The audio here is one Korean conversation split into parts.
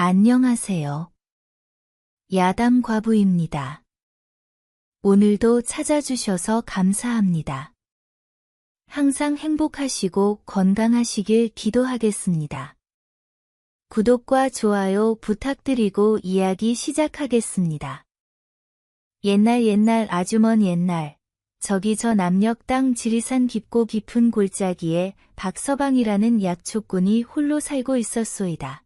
안녕하세요. 야담 과부입니다. 오늘도 찾아주셔서 감사합니다. 항상 행복하시고 건강하시길 기도하겠습니다. 구독과 좋아요 부탁드리고 이야기 시작하겠습니다. 옛날 아주 먼 옛날, 저기 저 남녘 땅 지리산 깊고 깊은 골짜기에 박서방이라는 약초꾼이 홀로 살고 있었소이다.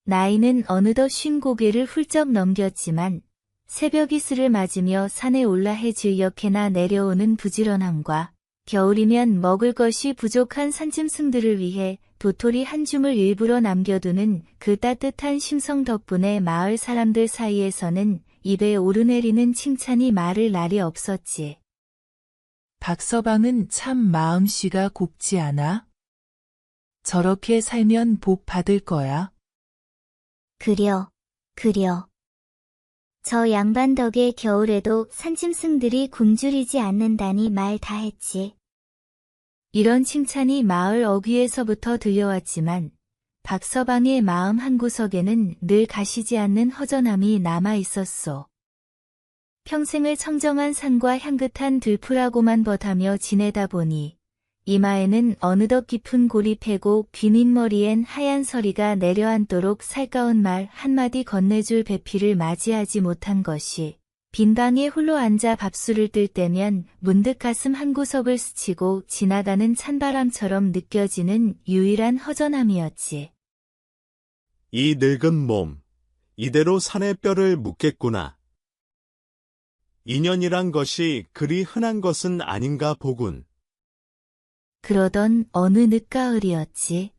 나이는 어느덧 50개를 훌쩍 넘겼지만 새벽 이슬을 맞으며 산에 올라 해 즐역해나 내려오는 부지런함과 겨울이면 먹을 것이 부족한 산짐승들을 위해 도토리 한 줌을 일부러 남겨두는 그 따뜻한 심성 덕분에 마을 사람들 사이에서는 입에 오르내리는 칭찬이 마를 날이 없었지. 박서방은 참 마음씨가 곱지 않아? 저렇게 살면 복 받을 거야. 그려. 저 양반 덕에 겨울에도 산짐승들이 굶주리지 않는다니 말 다 했지. 이런 칭찬이 마을 어귀에서부터 들려왔지만 박서방의 마음 한구석에는 늘 가시지 않는 허전함이 남아 있었소. 평생을 청정한 산과 향긋한 들풀하고만 벗하며 지내다 보니 이마에는 어느덧 깊은 골이 패고 귀밑머리엔 하얀 서리가 내려앉도록 살가운 말 한마디 건네줄 배필을 맞이하지 못한 것이 빈 방에 홀로 앉아 밥술을 뜰 때면 문득 가슴 한구석을 스치고 지나가는 찬바람처럼 느껴지는 유일한 허전함이었지. 이 늙은 몸, 이대로 산의 뼈를 묻겠구나. 인연이란 것이 그리 흔한 것은 아닌가 보군. 그러던 어느 늦가을이었지.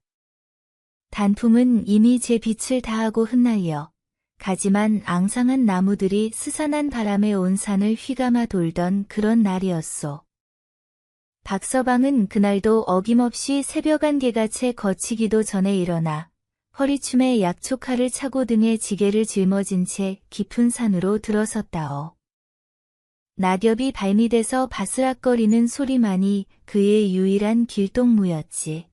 단풍은 이미 제 빛을 다하고 흩날려 가지만 앙상한 나무들이 스산한 바람에 온 산을 휘감아 돌던 그런 날이었소. 박서방은 그날도 어김없이 새벽 안개가 채 거치기도 전에 일어나 허리춤에 약초칼을 차고 등에 지게를 짊어진 채 깊은 산으로 들어섰다오. 낙엽이 발밑에서 바스락거리는 소리만이 그의 유일한 길동무였지.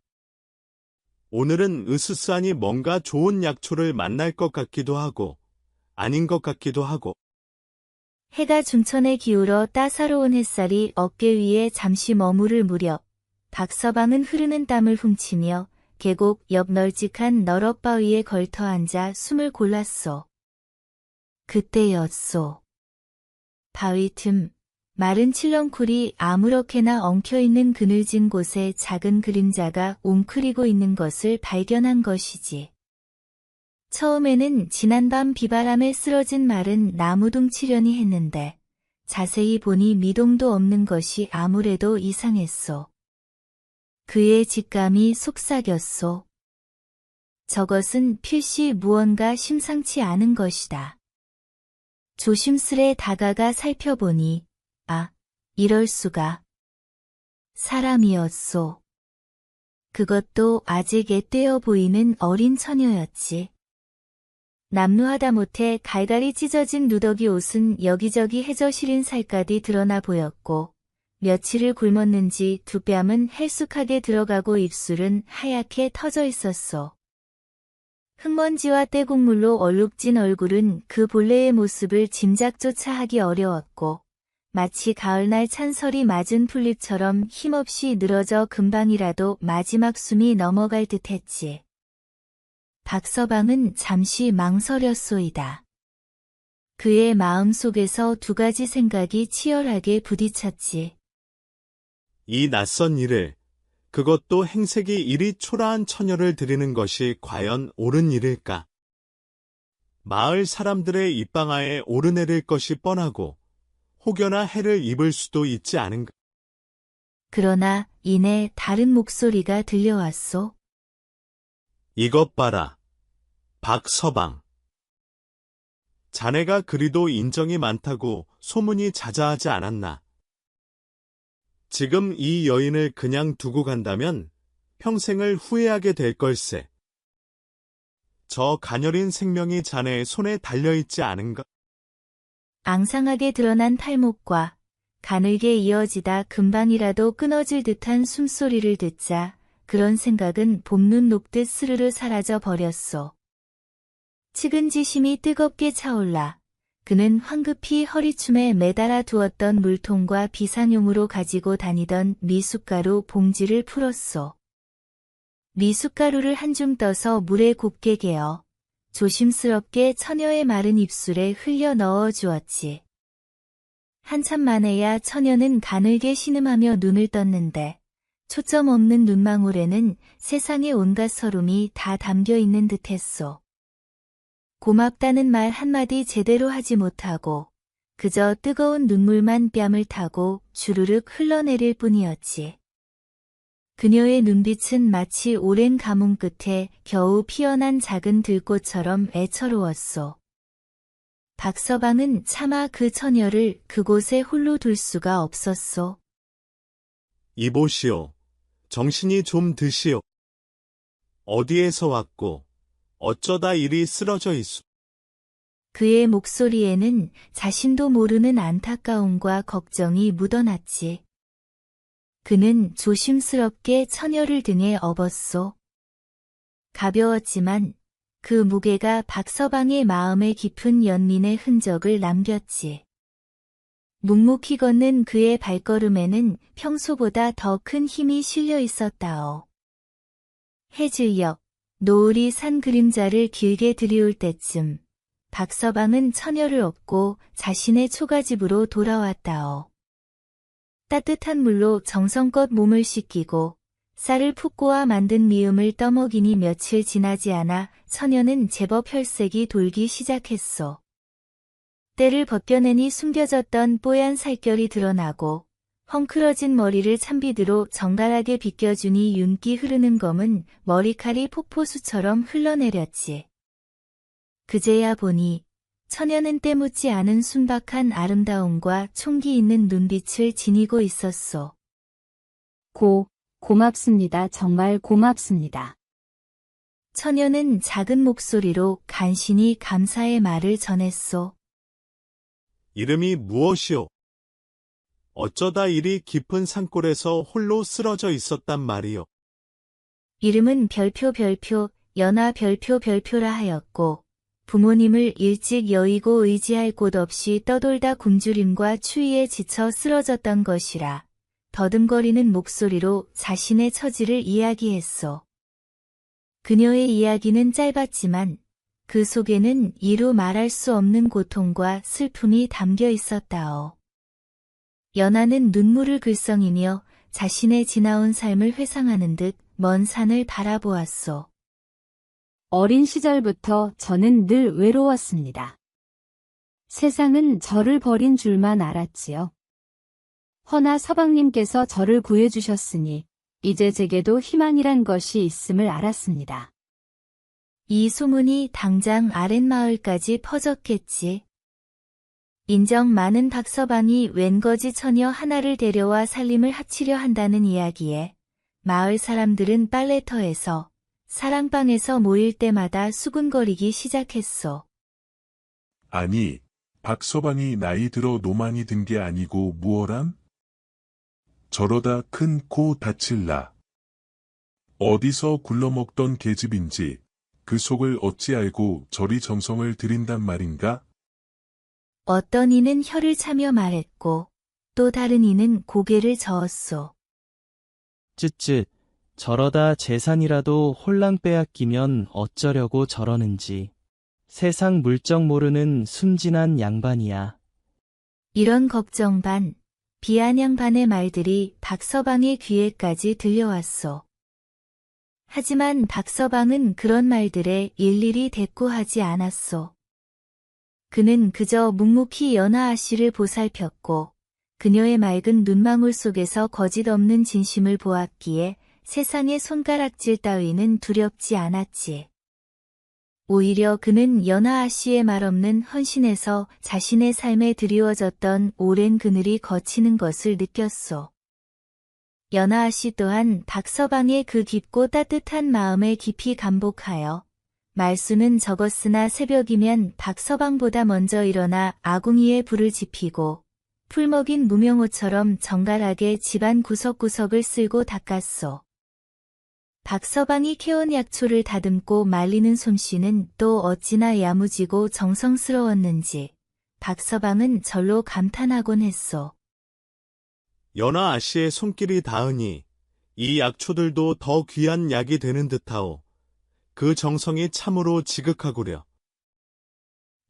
오늘은 으스스하니 뭔가 좋은 약초를 만날 것 같기도 하고 아닌 것 같기도 하고. 해가 중천에 기울어 따사로운 햇살이 어깨 위에 잠시 머무를 무렵 박서방은 흐르는 땀을 훔치며 계곡 옆 널찍한 너럭바위에 걸터 앉아 숨을 골랐소. 그때였소. 바위 틈, 마른 칠렁쿨이 아무렇게나 엉켜있는 그늘진 곳에 작은 그림자가 웅크리고 있는 것을 발견한 것이지. 처음에는 지난밤 비바람에 쓰러진 마른 나무둥치려니 했는데 자세히 보니 미동도 없는 것이 아무래도 이상했소. 그의 직감이 속삭였소. 저것은 필시 무언가 심상치 않은 것이다. 조심스레 다가가 살펴보니 이럴 수가. 사람이었소. 그것도 아직 앳되어 보이는 어린 처녀였지. 남루하다 못해 갈갈이 찢어진 누더기 옷은 여기저기 해저 시린 살갗이 드러나 보였고 며칠을 굶었는지 두 뺨은 헬쑥하게 들어가고 입술은 하얗게 터져 있었소. 흙먼지와 때국물로 얼룩진 얼굴은 그 본래의 모습을 짐작조차 하기 어려웠고 마치 가을날 찬설이 맞은 풀잎처럼 힘없이 늘어져 금방이라도 마지막 숨이 넘어갈 듯했지. 박서방은 잠시 망설였소이다. 그의 마음속에서 두 가지 생각이 치열하게 부딪혔지. 이 낯선 일을, 그것도 행색이 이리 초라한 처녀를 들이는 것이 과연 옳은 일일까? 마을 사람들의 입방아에 오르내릴 것이 뻔하고 혹여나 해를 입을 수도 있지 않은가? 그러나 이내 다른 목소리가 들려왔소. 이것 봐라, 박서방. 자네가 그리도 인정이 많다고 소문이 자자하지 않았나? 지금 이 여인을 그냥 두고 간다면 평생을 후회하게 될 걸세. 저 가녀린 생명이 자네의 손에 달려있지 않은가? 앙상하게 드러난 팔목과 가늘게 이어지다 금방이라도 끊어질 듯한 숨소리를 듣자 그런 생각은 봄눈 녹듯 스르르 사라져 버렸소. 측은지심이 뜨겁게 차올라 그는 황급히 허리춤에 매달아 두었던 물통과 비상용으로 가지고 다니던 미숫가루 봉지를 풀었소. 미숫가루를 한 줌 떠서 물에 곱게 개어 조심스럽게 처녀의 마른 입술에 흘려 넣어 주었지. 한참 만에야 처녀는 가늘게 신음하며 눈을 떴는데 초점 없는 눈망울에는 세상의 온갖 서름이 다 담겨 있는 듯했소. 고맙다는 말 한마디 제대로 하지 못하고 그저 뜨거운 눈물만 뺨을 타고 주르륵 흘러내릴 뿐이었지. 그녀의 눈빛은 마치 오랜 가뭄 끝에 겨우 피어난 작은 들꽃처럼 애처로웠소. 박서방은 차마 그 처녀를 그곳에 홀로 둘 수가 없었소. 이보시오. 정신이 좀 드시오. 어디에서 왔고 어쩌다 이리 쓰러져 있소. 그의 목소리에는 자신도 모르는 안타까움과 걱정이 묻어났지. 그는 조심스럽게 처녀를 등에 업었소. 가벼웠지만 그 무게가 박서방의 마음에 깊은 연민의 흔적을 남겼지. 묵묵히 걷는 그의 발걸음에는 평소보다 더 큰 힘이 실려 있었다오. 해 질녘 노을이 산 그림자를 길게 들이올 때쯤 박서방은 처녀를 업고 자신의 초가집으로 돌아왔다오. 따뜻한 물로 정성껏 몸을 씻기고 쌀을 푹 고아 만든 미음을 떠먹이니 며칠 지나지 않아 처녀는 제법 혈색이 돌기 시작했소. 때를 벗겨내니 숨겨졌던 뽀얀 살결이 드러나고 헝클어진 머리를 찬비드로 정갈하게 빗겨주니 윤기 흐르는 검은 머리칼이 폭포수처럼 흘러내렸지. 그제야 보니 처녀는 때묻지 않은 순박한 아름다움과 총기 있는 눈빛을 지니고 있었소. 고맙습니다. 정말 고맙습니다. 처녀는 작은 목소리로 간신히 감사의 말을 전했소. 이름이 무엇이오? 어쩌다 이리 깊은 산골에서 홀로 쓰러져 있었단 말이오. 이름은 별표, 연하 별표라 하였고 부모님을 일찍 여의고 의지할 곳 없이 떠돌다 굶주림과 추위에 지쳐 쓰러졌던 것이라 더듬거리는 목소리로 자신의 처지를 이야기했소. 그녀의 이야기는 짧았지만 그 속에는 이루 말할 수 없는 고통과 슬픔이 담겨 있었다오. 연하는 눈물을 글썽이며 자신의 지나온 삶을 회상하는 듯 먼 산을 바라보았소. 어린 시절부터 저는 늘 외로웠습니다. 세상은 저를 버린 줄만 알았지요. 허나 서방님께서 저를 구해주셨으니 이제 제게도 희망이란 것이 있음을 알았습니다. 이 소문이 당장 아랫마을까지 퍼졌겠지. 인정 많은 박서방이 웬거지 처녀 하나를 데려와 살림을 합치려 한다는 이야기에 마을 사람들은 빨래터에서 사랑방에서 모일 때마다 수군거리기 시작했어. 아니, 박서방이 나이 들어 노만이 든 게 아니고 무어람? 저러다 큰 코 다칠라. 어디서 굴러먹던 계집인지 그 속을 어찌 알고 저리 정성을 들인단 말인가? 어떤 이는 혀를 차며 말했고 또 다른 이는 고개를 저었소. 쯧쯧, 저러다 재산이라도 홀랑 빼앗기면 어쩌려고 저러는지. 세상 물정 모르는 순진한 양반이야. 이런 걱정 반, 비아냥 반의 말들이 박서방의 귀에까지 들려왔소. 하지만 박서방은 그런 말들에 일일이 대꾸하지 않았소. 그는 그저 묵묵히 연하 아씨를 보살폈고 그녀의 맑은 눈망울 속에서 거짓 없는 진심을 보았기에 세상의 손가락질 따위는 두렵지 않았지. 오히려 그는 연하 아씨의 말없는 헌신에서 자신의 삶에 드리워졌던 오랜 그늘이 거치는 것을 느꼈소. 연하 아씨 또한 박서방의 그 깊고 따뜻한 마음에 깊이 감복하여 말수는 적었으나 새벽이면 박서방보다 먼저 일어나 아궁이에 불을 지피고 풀먹인 무명호처럼 정갈하게 집안 구석구석을 쓸고 닦았소. 박서방이 캐온 약초를 다듬고 말리는 솜씨는 또 어찌나 야무지고 정성스러웠는지 박서방은 절로 감탄하곤 했소. 연하 아씨의 손길이 닿으니 이 약초들도 더 귀한 약이 되는 듯하오. 그 정성이 참으로 지극하구려.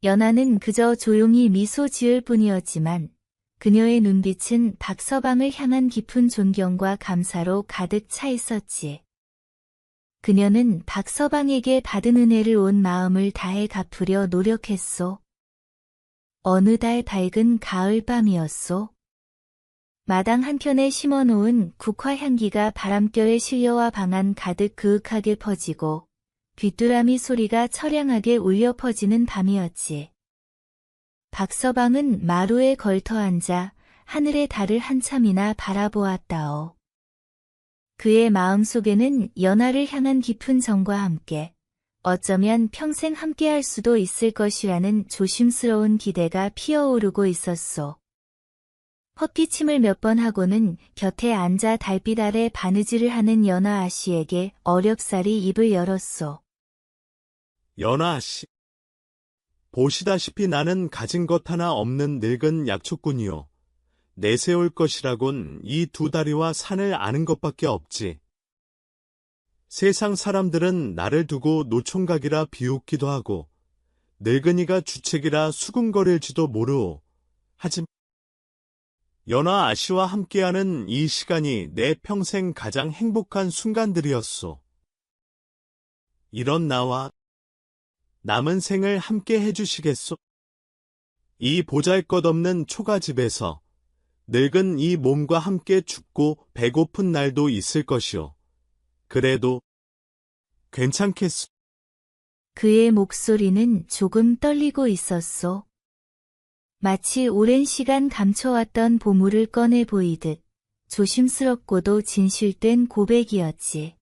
연하는 그저 조용히 미소 지을 뿐이었지만 그녀의 눈빛은 박서방을 향한 깊은 존경과 감사로 가득 차 있었지. 그녀는 박서방에게 받은 은혜를 온 마음을 다해 갚으려 노력했소. 어느 달 밝은 가을 밤이었소. 마당 한편에 심어놓은 국화 향기가 바람결에 실려와 방 안 가득 그윽하게 퍼지고 귀뚜라미 소리가 처량하게 울려 퍼지는 밤이었지. 박서방은 마루에 걸터 앉아 하늘의 달을 한참이나 바라보았다오. 그의 마음속에는 연하를 향한 깊은 정과 함께 어쩌면 평생 함께할 수도 있을 것이라는 조심스러운 기대가 피어오르고 있었소. 헛기침을 몇 번 하고는 곁에 앉아 달빛 아래 바느질을 하는 연하 아씨에게 어렵사리 입을 열었소. 연하 아씨, 보시다시피 나는 가진 것 하나 없는 늙은 약초꾼이요. 내세울 것이라곤 이 두 다리와 산을 아는 것밖에 없지. 세상 사람들은 나를 두고 노총각이라 비웃기도 하고 늙은이가 주책이라 수군거릴지도 모르오. 하지만 연하 아씨와 함께하는 이 시간이 내 평생 가장 행복한 순간들이었소. 이런 나와 남은 생을 함께 해주시겠소? 이 보잘것없는 초가집에서 늙은 이 몸과 함께 죽고 배고픈 날도 있을 것이오. 그래도 괜찮겠소? 그의 목소리는 조금 떨리고 있었소. 마치 오랜 시간 감춰왔던 보물을 꺼내 보이듯 조심스럽고도 진실된 고백이었지.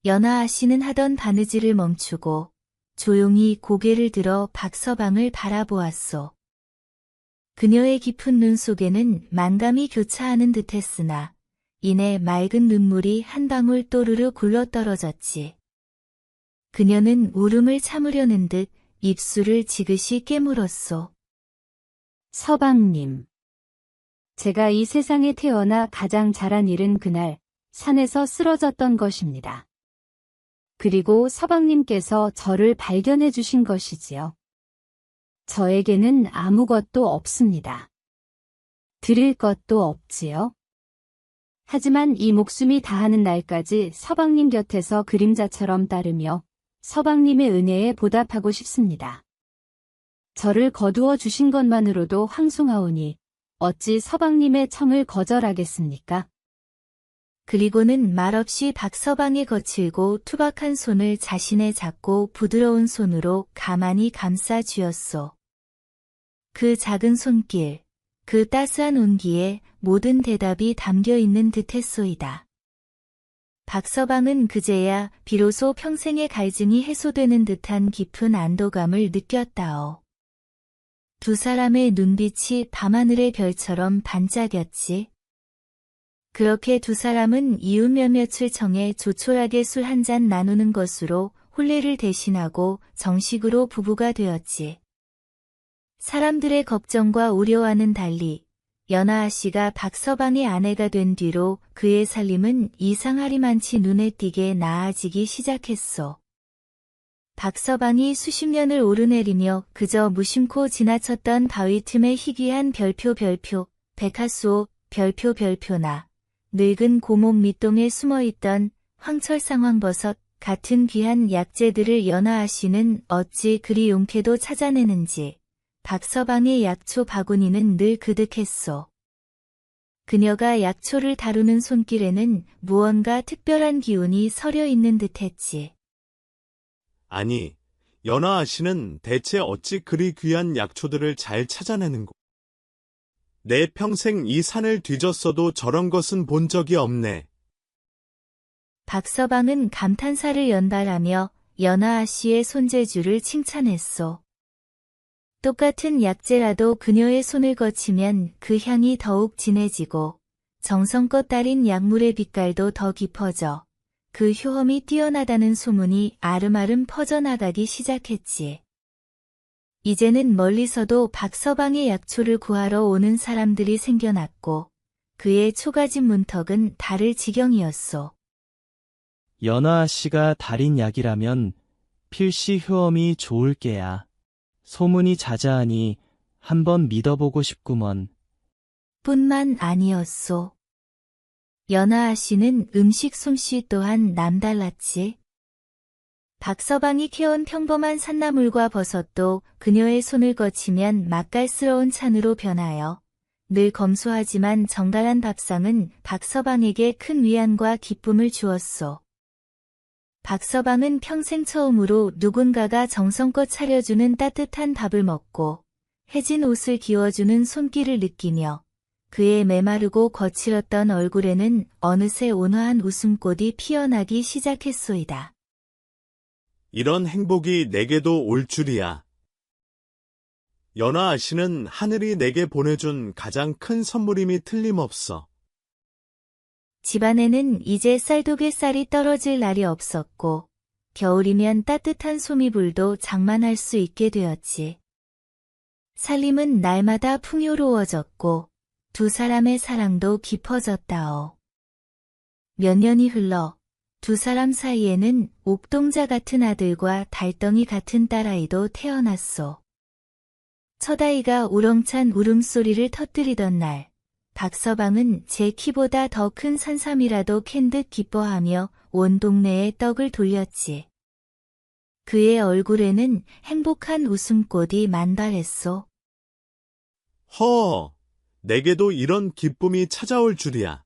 연하 아씨는 하던 바느질을 멈추고 조용히 고개를 들어 박서방을 바라보았소. 그녀의 깊은 눈 속에는 만감이 교차하는 듯했으나 이내 맑은 눈물이 한 방울 또르르 굴러떨어졌지. 그녀는 울음을 참으려는 듯 입술을 지그시 깨물었소. 서방님. 제가 이 세상에 태어나 가장 잘한 일은 그날 산에서 쓰러졌던 것입니다. 그리고 서방님께서 저를 발견해 주신 것이지요. 저에게는 아무것도 없습니다. 드릴 것도 없지요. 하지만 이 목숨이 다하는 날까지 서방님 곁에서 그림자처럼 따르며 서방님의 은혜에 보답하고 싶습니다. 저를 거두어 주신 것만으로도 황송하오니 어찌 서방님의 청을 거절하겠습니까? 그리고는 말없이 박서방의 거칠고 투박한 손을 자신의 작고 부드러운 손으로 가만히 감싸 쥐었소. 그 작은 손길, 그 따스한 온기에 모든 대답이 담겨 있는 듯했소이다. 박서방은 그제야 비로소 평생의 갈증이 해소되는 듯한 깊은 안도감을 느꼈다오. 두 사람의 눈빛이 밤하늘의 별처럼 반짝였지. 그렇게 두 사람은 이웃 몇몇을 청해 조촐하게 술 한 잔 나누는 것으로 혼례를 대신하고 정식으로 부부가 되었지. 사람들의 걱정과 우려와는 달리 연하 아씨가 박서방의 아내가 된 뒤로 그의 살림은 이상하리만치 눈에 띄게 나아지기 시작했소. 박서방이 수십 년을 오르내리며 그저 무심코 지나쳤던 바위 틈의 희귀한 별표, 백화수호, 별표나 늙은 고목 밑동에 숨어있던 황철상황버섯 같은 귀한 약재들을 연하 아씨는 어찌 그리 용케도 찾아내는지 박서방의 약초 바구니는 늘 그득했소. 그녀가 약초를 다루는 손길에는 무언가 특별한 기운이 서려 있는 듯했지. 아니, 연하 아씨는 대체 어찌 그리 귀한 약초들을 잘 찾아내는고? 내 평생 이 산을 뒤졌어도 저런 것은 본 적이 없네. 박서방은 감탄사를 연발하며 연하 아씨의 손재주를 칭찬했소. 똑같은 약재라도 그녀의 손을 거치면 그 향이 더욱 진해지고 정성껏 달인 약물의 빛깔도 더 깊어져 그 효험이 뛰어나다는 소문이 아름아름 퍼져나가기 시작했지. 이제는 멀리서도 박서방의 약초를 구하러 오는 사람들이 생겨났고 그의 초가집 문턱은 다를 지경이었소. 연아 씨가 달인 약이라면 필시 효험이 좋을 게야. 소문이 자자하니 한번 믿어보고 싶구먼. 뿐만 아니었소. 연아아 씨는 음식 솜씨 또한 남달랐지. 박서방이 캐온 평범한 산나물과 버섯도 그녀의 손을 거치면 맛깔스러운 찬으로 변하여 늘 검소하지만 정갈한 밥상은 박서방에게 큰 위안과 기쁨을 주었소. 박서방은 평생 처음으로 누군가가 정성껏 차려주는 따뜻한 밥을 먹고 해진 옷을 기워주는 손길을 느끼며 그의 메마르고 거칠었던 얼굴에는 어느새 온화한 웃음꽃이 피어나기 시작했소이다. 이런 행복이 내게도 올 줄이야. 연아 씨는 하늘이 내게 보내준 가장 큰 선물임이 틀림없어. 집안에는 이제 쌀독에 쌀이 떨어질 날이 없었고 겨울이면 따뜻한 소미불도 장만할 수 있게 되었지. 살림은 날마다 풍요로워졌고 두 사람의 사랑도 깊어졌다오. 몇 년이 흘러 두 사람 사이에는 옥동자 같은 아들과 달덩이 같은 딸아이도 태어났소. 첫 아이가 우렁찬 울음소리를 터뜨리던 날, 박서방은 제 키보다 더 큰 산삼이라도 캔 듯 기뻐하며 온 동네에 떡을 돌렸지. 그의 얼굴에는 행복한 웃음꽃이 만발했소. 허, 내게도 이런 기쁨이 찾아올 줄이야.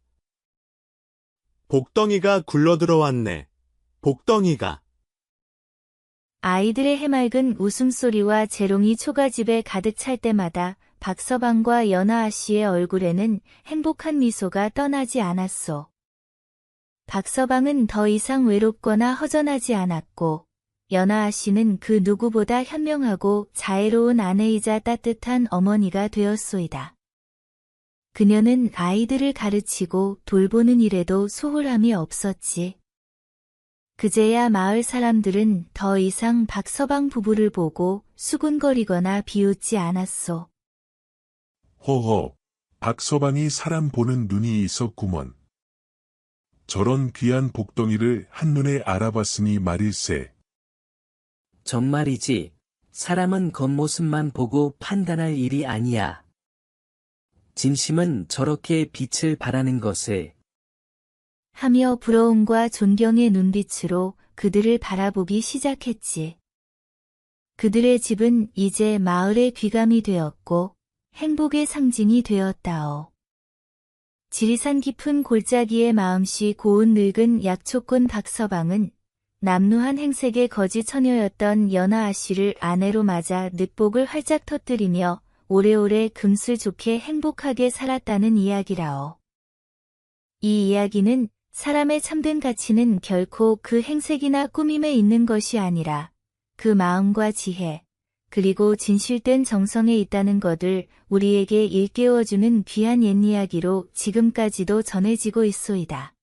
복덩이가 굴러들어왔네. 복덩이가. 아이들의 해맑은 웃음소리와 재롱이 초가집에 가득 찰 때마다 박서방과 연아아 씨의 얼굴에는 행복한 미소가 떠나지 않았소. 박서방은 더 이상 외롭거나 허전하지 않았고 연아아 씨는 그 누구보다 현명하고 자애로운 아내이자 따뜻한 어머니가 되었소이다. 그녀는 아이들을 가르치고 돌보는 일에도 소홀함이 없었지. 그제야 마을 사람들은 더 이상 박서방 부부를 보고 수군거리거나 비웃지 않았소. 허허, 박서방이 사람 보는 눈이 있었구먼. 저런 귀한 복덩이를 한눈에 알아봤으니 말일세. 정말이지, 사람은 겉모습만 보고 판단할 일이 아니야. 진심은 저렇게 빛을 발하는 것을. 하며 부러움과 존경의 눈빛으로 그들을 바라보기 시작했지. 그들의 집은 이제 마을의 귀감이 되었고 행복의 상징이 되었다오. 지리산 깊은 골짜기에 마음씨 고운 늙은 약초꾼 박서방은 남루한 행색의 거지 처녀였던 연아아 씨를 아내로 맞아 늑복을 활짝 터뜨리며 오래오래 금슬 좋게 행복하게 살았다는 이야기라오. 이 이야기는 사람의 참된 가치는 결코 그 행색이나 꾸밈에 있는 것이 아니라 그 마음과 지혜, 그리고 진실된 정성에 있다는 것을 우리에게 일깨워주는 귀한 옛이야기로 지금까지도 전해지고 있소이다.